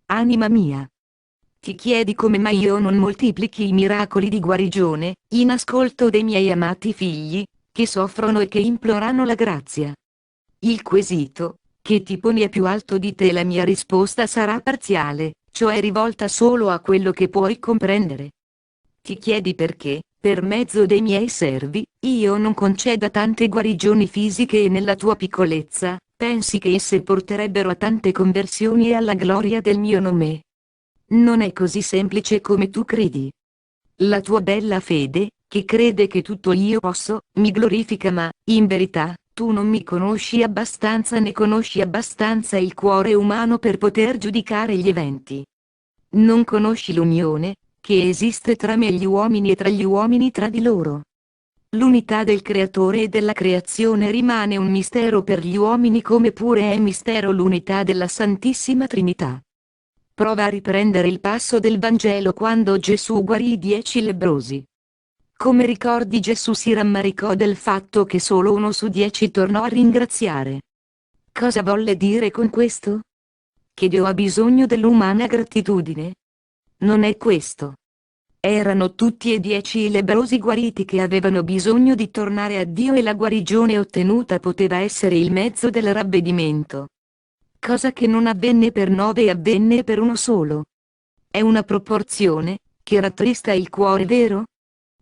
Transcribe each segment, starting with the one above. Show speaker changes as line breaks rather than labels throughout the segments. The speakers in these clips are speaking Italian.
Anima mia. Ti chiedi come mai io non moltiplichi i miracoli di guarigione, in ascolto dei miei amati figli, che soffrono e che implorano la grazia. Il quesito, che ti poni è più alto di te, la mia risposta sarà parziale, cioè rivolta solo a quello che puoi comprendere. Ti chiedi perché, per mezzo dei miei servi, io non conceda tante guarigioni fisiche e nella tua piccolezza, pensi che esse porterebbero a tante conversioni e alla gloria del mio nome. Non è così semplice come tu credi. La tua bella fede, che crede che tutto io posso, mi glorifica, ma, in verità, tu non mi conosci abbastanza né conosci abbastanza il cuore umano per poter giudicare gli eventi. Non conosci l'unione, che esiste tra me e gli uomini e tra gli uomini tra di loro. L'unità del creatore e della creazione rimane un mistero per gli uomini, come pure è mistero l'unità della Santissima Trinità. Prova a riprendere il passo del Vangelo quando Gesù guarì i 10 lebbrosi. Come ricordi, Gesù si rammaricò del fatto che solo 1 su 10 tornò a ringraziare. Cosa volle dire con questo? Che Dio ha bisogno dell'umana gratitudine? Non è questo. Erano tutti e 10 i lebbrosi guariti che avevano bisogno di tornare a Dio, e la guarigione ottenuta poteva essere il mezzo del ravvedimento. Cosa che non avvenne per 9 e avvenne per uno solo. È una proporzione, che rattrista il cuore, vero?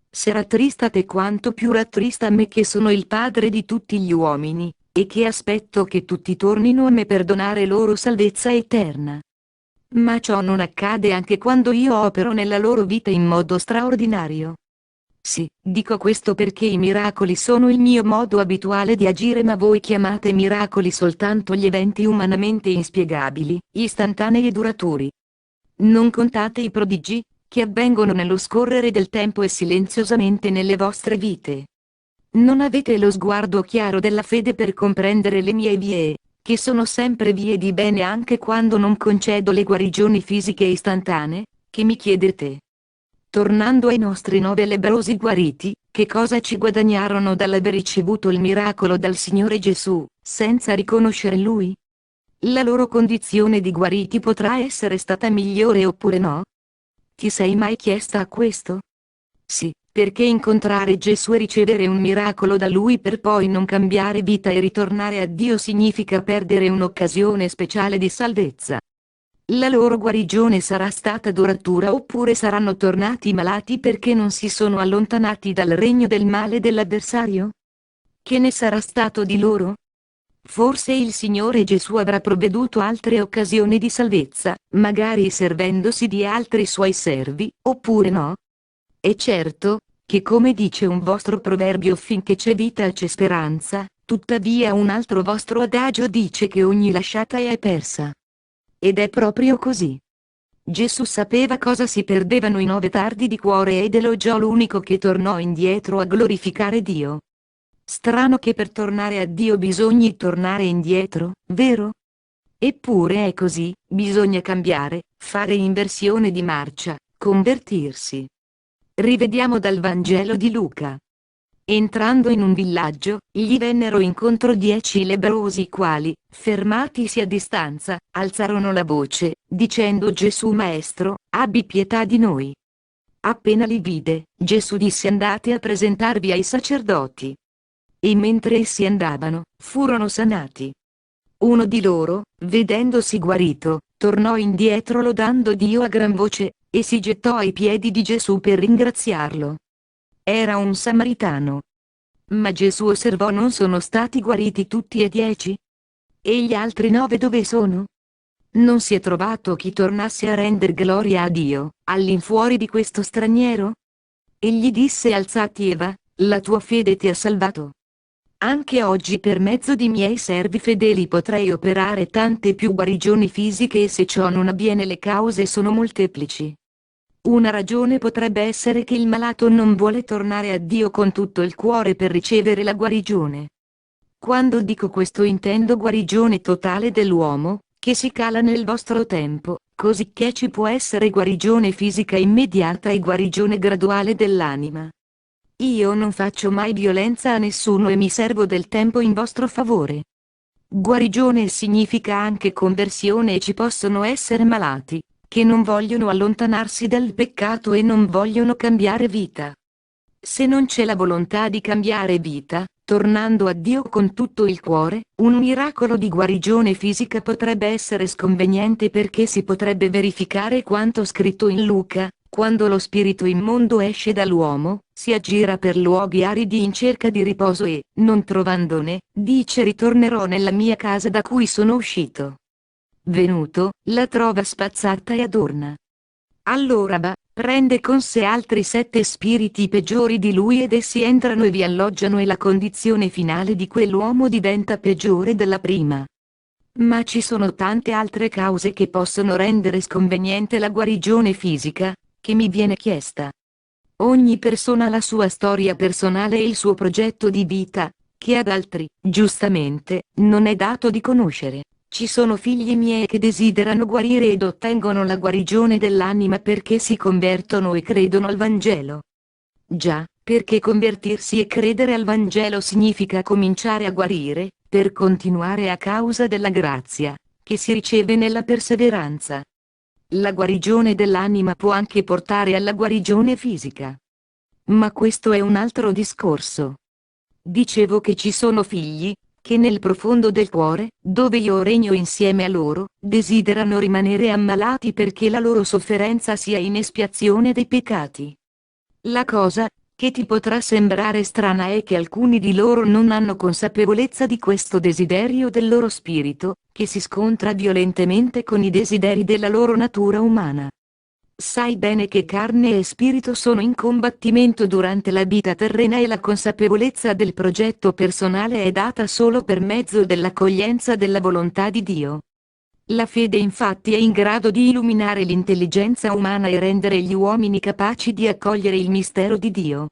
Se rattrista te, quanto più rattrista me, che sono il padre di tutti gli uomini, e che aspetto che tutti tornino a me per donare loro salvezza eterna. Ma ciò non accade anche quando io opero nella loro vita in modo straordinario. Sì, dico questo perché i miracoli sono il mio modo abituale di agire, ma voi chiamate miracoli soltanto gli eventi umanamente inspiegabili, istantanei e duraturi. Non contate i prodigi, che avvengono nello scorrere del tempo e silenziosamente nelle vostre vite. Non avete lo sguardo chiaro della fede per comprendere le mie vie, che sono sempre vie di bene anche quando non concedo le guarigioni fisiche istantanee, che mi chiedete. Tornando ai nostri 9 lebbrosi guariti, che cosa ci guadagnarono dall'aver ricevuto il miracolo dal Signore Gesù, senza riconoscere Lui? La loro condizione di guariti potrà essere stata migliore oppure no? Ti sei mai chiesta a questo? Sì, perché incontrare Gesù e ricevere un miracolo da Lui per poi non cambiare vita e ritornare a Dio significa perdere un'occasione speciale di salvezza. La loro guarigione sarà stata duratura oppure saranno tornati malati perché non si sono allontanati dal regno del male dell'avversario? Che ne sarà stato di loro? Forse il Signore Gesù avrà provveduto altre occasioni di salvezza, magari servendosi di altri suoi servi, oppure no? È certo, che come dice un vostro proverbio, finché c'è vita c'è speranza, tuttavia un altro vostro adagio dice che ogni lasciata è persa. Ed è proprio così. Gesù sapeva cosa si perdevano i 9 tardi di cuore ed elogiò l'unico che tornò indietro a glorificare Dio. Strano che per tornare a Dio bisogni tornare indietro, vero? Eppure è così, bisogna cambiare, fare inversione di marcia, convertirsi. Rivediamo dal Vangelo di Luca. Entrando in un villaggio, gli vennero incontro 10 lebbrosi, i quali, fermatisi a distanza, alzarono la voce, dicendo: Gesù Maestro, abbi pietà di noi. Appena li vide, Gesù disse: andate a presentarvi ai sacerdoti. E mentre essi andavano, furono sanati. Uno di loro, vedendosi guarito, tornò indietro lodando Dio a gran voce, e si gettò ai piedi di Gesù per ringraziarlo. Era un samaritano. Ma Gesù osservò: non sono stati guariti tutti e 10? E gli altri 9 dove sono? Non si è trovato chi tornasse a render gloria a Dio, all'infuori di questo straniero? Egli disse: alzati e va, la tua fede ti ha salvato. Anche oggi per mezzo di miei servi fedeli potrei operare tante più guarigioni fisiche, e se ciò non avviene le cause sono molteplici. Una ragione potrebbe essere che il malato non vuole tornare a Dio con tutto il cuore per ricevere la guarigione. Quando dico questo intendo guarigione totale dell'uomo, che si cala nel vostro tempo, cosicché ci può essere guarigione fisica immediata e guarigione graduale dell'anima. Io non faccio mai violenza a nessuno e mi servo del tempo in vostro favore. Guarigione significa anche conversione e ci possono essere malati, che non vogliono allontanarsi dal peccato e non vogliono cambiare vita. Se non c'è la volontà di cambiare vita, tornando a Dio con tutto il cuore, un miracolo di guarigione fisica potrebbe essere sconveniente perché si potrebbe verificare quanto scritto in Luca: quando lo spirito immondo esce dall'uomo, si aggira per luoghi aridi in cerca di riposo e, non trovandone, dice: ritornerò nella mia casa da cui sono uscito. Venuto, la trova spazzata e adorna. Allora prende con sé altri 7 spiriti peggiori di lui ed essi entrano e vi alloggiano e la condizione finale di quell'uomo diventa peggiore della prima. Ma ci sono tante altre cause che possono rendere sconveniente la guarigione fisica, che mi viene chiesta. Ogni persona ha la sua storia personale e il suo progetto di vita, che ad altri, giustamente, non è dato di conoscere. Ci sono figli miei che desiderano guarire ed ottengono la guarigione dell'anima perché si convertono e credono al Vangelo. Già, perché convertirsi e credere al Vangelo significa cominciare a guarire, per continuare a causa della grazia, che si riceve nella perseveranza. La guarigione dell'anima può anche portare alla guarigione fisica. Ma questo è un altro discorso. Dicevo che ci sono figli, che nel profondo del cuore, dove io regno insieme a loro, desiderano rimanere ammalati perché la loro sofferenza sia in espiazione dei peccati. La cosa, che ti potrà sembrare strana, è che alcuni di loro non hanno consapevolezza di questo desiderio del loro spirito, che si scontra violentemente con i desideri della loro natura umana. Sai bene che carne e spirito sono in combattimento durante la vita terrena e la consapevolezza del progetto personale è data solo per mezzo dell'accoglienza della volontà di Dio. La fede infatti è in grado di illuminare l'intelligenza umana e rendere gli uomini capaci di accogliere il mistero di Dio.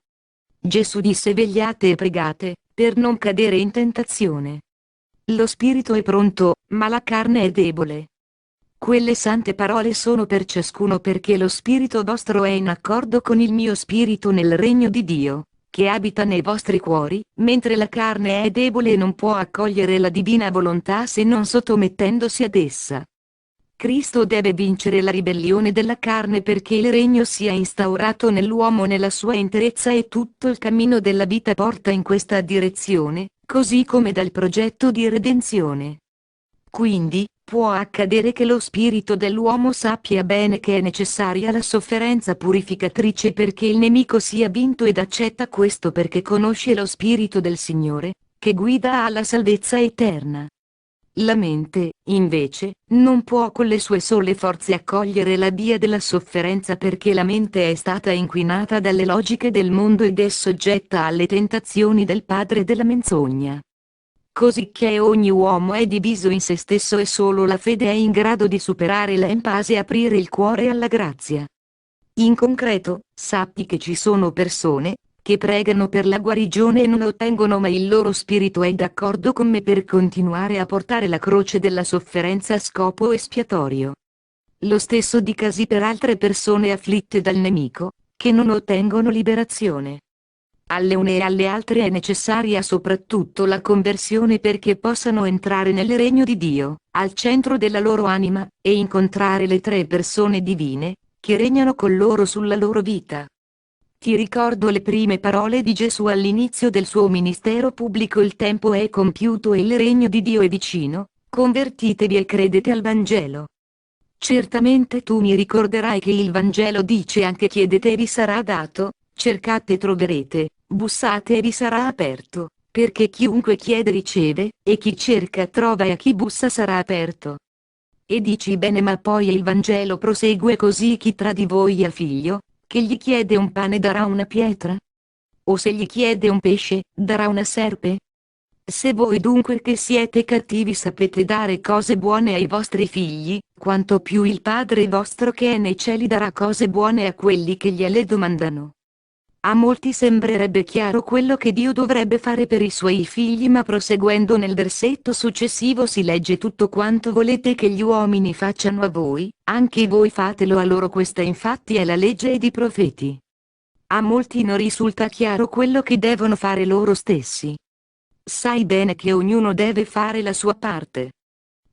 Gesù disse: vegliate e pregate, per non cadere in tentazione. Lo spirito è pronto, ma la carne è debole. Quelle sante parole sono per ciascuno perché lo spirito vostro è in accordo con il mio spirito nel regno di Dio, che abita nei vostri cuori, mentre la carne è debole e non può accogliere la divina volontà se non sottomettendosi ad essa. Cristo deve vincere la ribellione della carne perché il regno sia instaurato nell'uomo nella sua interezza e tutto il cammino della vita porta in questa direzione, così come dal progetto di redenzione. Quindi, può accadere che lo spirito dell'uomo sappia bene che è necessaria la sofferenza purificatrice perché il nemico sia vinto ed accetta questo perché conosce lo spirito del Signore, che guida alla salvezza eterna. La mente, invece, non può con le sue sole forze accogliere la via della sofferenza perché la mente è stata inquinata dalle logiche del mondo ed è soggetta alle tentazioni del padre della menzogna. Cosicché ogni uomo è diviso in se stesso e solo la fede è in grado di superare l'empase e aprire il cuore alla grazia. In concreto, sappi che ci sono persone, che pregano per la guarigione e non ottengono ma il loro spirito è d'accordo con me per continuare a portare la croce della sofferenza a scopo espiatorio. Lo stesso dicasi per altre persone afflitte dal nemico, che non ottengono liberazione. Alle une e alle altre è necessaria soprattutto la conversione perché possano entrare nel regno di Dio, al centro della loro anima, e incontrare le 3 persone divine, che regnano con loro sulla loro vita. Ti ricordo le prime parole di Gesù all'inizio del suo ministero pubblico: il tempo è compiuto e il regno di Dio è vicino, convertitevi e credete al Vangelo. Certamente tu mi ricorderai che il Vangelo dice anche: chiedete e vi sarà dato, cercate e troverete, bussate e vi sarà aperto, perché chiunque chiede riceve, e chi cerca trova e a chi bussa sarà aperto. E dici bene, ma poi il Vangelo prosegue così: chi tra di voi ha figlio, che gli chiede un pane darà una pietra? O se gli chiede un pesce, darà una serpe? Se voi dunque che siete cattivi sapete dare cose buone ai vostri figli, quanto più il Padre vostro che è nei cieli darà cose buone a quelli che gliele domandano. A molti sembrerebbe chiaro quello che Dio dovrebbe fare per i suoi figli, ma proseguendo nel versetto successivo si legge: tutto quanto volete che gli uomini facciano a voi, anche voi fatelo a loro. Questa infatti è la legge ed i profeti. A molti non risulta chiaro quello che devono fare loro stessi. Sai bene che ognuno deve fare la sua parte.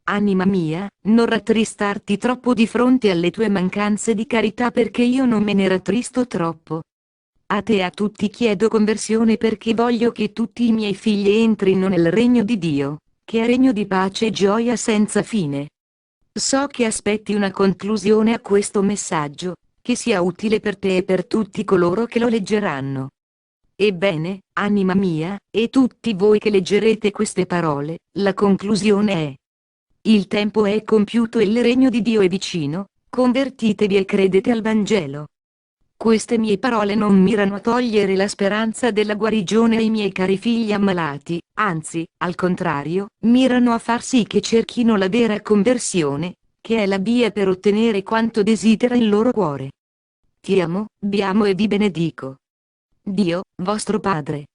Anima mia, non rattristarti troppo di fronte alle tue mancanze di carità, perché io non me ne rattristo troppo. A te e a tutti chiedo conversione, perché voglio che tutti i miei figli entrino nel regno di Dio, che è regno di pace e gioia senza fine. So che aspetti una conclusione a questo messaggio, che sia utile per te e per tutti coloro che lo leggeranno. Ebbene, anima mia, e tutti voi che leggerete queste parole, la conclusione è: il tempo è compiuto e il regno di Dio è vicino, convertitevi e credete al Vangelo. Queste mie parole non mirano a togliere la speranza della guarigione ai miei cari figli ammalati, anzi, al contrario, mirano a far sì che cerchino la vera conversione, che è la via per ottenere quanto desidera il loro cuore. Ti amo, vi amo e vi benedico. Dio, vostro Padre.